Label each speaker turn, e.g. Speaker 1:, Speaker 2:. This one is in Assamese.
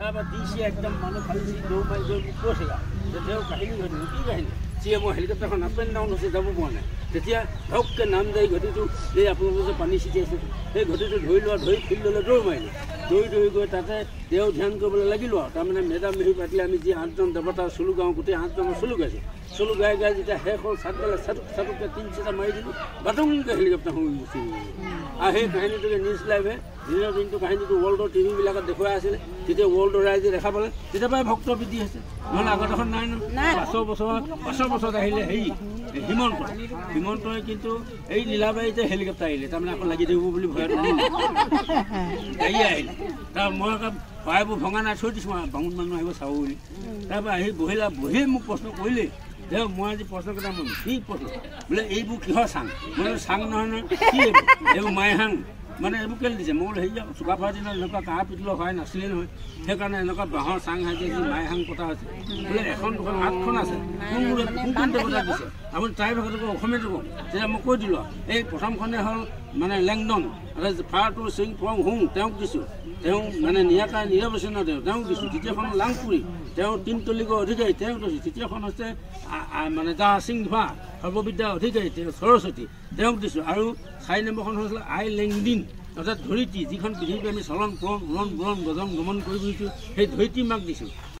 Speaker 1: তাৰপৰা দিছে একদম মানুহ ফালিছে দৌৰ মাৰি গৈ মোক কৈছে যে তেওঁ কাহিনী ঘটিব কি কাহিনী চিয়ে মই হেলিকপ্টাৰখন আপ এণ্ড ডাউন হৈছে যাব পৰা নাই তেতিয়া ধপকৈ নাম যায় ঘটিটো এই আপোনালোকে যে পানী ছিটিয়াইছে সেই ঘটিটো ধৰি লোৱা ধৰি ফিল্ডলৈ দৌৰ মাৰিলোঁ দৌৰি গৈ তাতে তেওঁ ধ্যান কৰিবলৈ লাগিলোঁ আৰু তাৰমানে মেডাম মেহি পাতিলে আমি যি 8জন দেৱতা চুলু গাওঁ গোটেই 8জনৰ চুলু গাইছোঁ চুলু গাই যেতিয়া শেষ হ'ল চাটগালে চাটুককৈ 3-4টা মাৰি দিলোঁ বাটংকৈ হেলিকপ্টাৰখন গুচি গ'ল আৰু সেই কাহিনীটোকে নিউজ লাইভে দিনৰ দিনটো কাহিনীটো ৱৰ্ল্ডৰ টিভিবিলাকত দেখুৱাই আছিলে তেতিয়া ৱৰ্ল্ডৰ ৰাইজে দেখা পালে তেতিয়াৰ পৰাই ভক্ত বৃদ্ধি হৈছে নহ'লে আগত এখন নাই নহয় 5 বছৰত আহিলে হেৰি হিমন্তই কিন্তু এই লীলাবাৰীতে হেলিকপ্টাৰ আহিলে তাৰমানে আকৌ লাগি থাকিব বুলি ভয়ত গাড়ী আহিলে তাৰ মই আকৌ পায়বোৰ ভঙা নাই থৈ দিছোঁ বামুণ মানুহ আহিব চাব বুলি তাৰপৰা আহি বহিয়ে মোক প্ৰশ্ন কৰিলেই যে মই আজি প্ৰশ্ন কেইটা মই কি প্ৰশ্ন বোলে এইবোৰ কিহৰ চাং মই চাং নহয় কি এইবোৰ মাইহাং মানে এইবোৰ কেলৈ দিছে মই বোলে হেৰি চুকাফাৰ দিনত এনেকুৱা কাঁহ পিতলৰ হোৱাই নাছিলে নহয় সেইকাৰণে এনেকুৱা বাঁহৰ চাং সাজি মাইহাং পতা হৈছে বোলে এখন 8খন আছে কোন দেৱতা দিছে আপুনি তাইৰ ভাষাটো কওঁ অসমীয়াটো কওঁ তেতিয়া মই কৈ দিলোঁ এই প্ৰথমখনে হ'ল মানে লেংডন ফাৰটো সিং ফং হুং তেওঁক দিছোঁ তেওঁ মানে নিয়াকা নিৰৱচ্ছিন্ন তেওঁক দিছোঁ দ্বিতীয়খন লাংপুৰী তেওঁ 3তলিকৰ অধিকাৰী তেওঁক দিছোঁ তৃতীয়খন হৈছে মানে দা সিং ধোৱা সৰ্ববিদ্যাৰ অধিকাৰী তেওঁ সৰস্বতী তেওঁক দিছোঁ আৰু 4 নম্বৰখন হৈছিলে আই লেংডিন অৰ্থাৎ ধৰিত্ৰী যিখন পৃথিৱীত আমি চলন পুৰণ উৰণ বুৰণ গজন গমন কৰি গৈছোঁ সেই ধৰিত্ৰী মাক দিছোঁ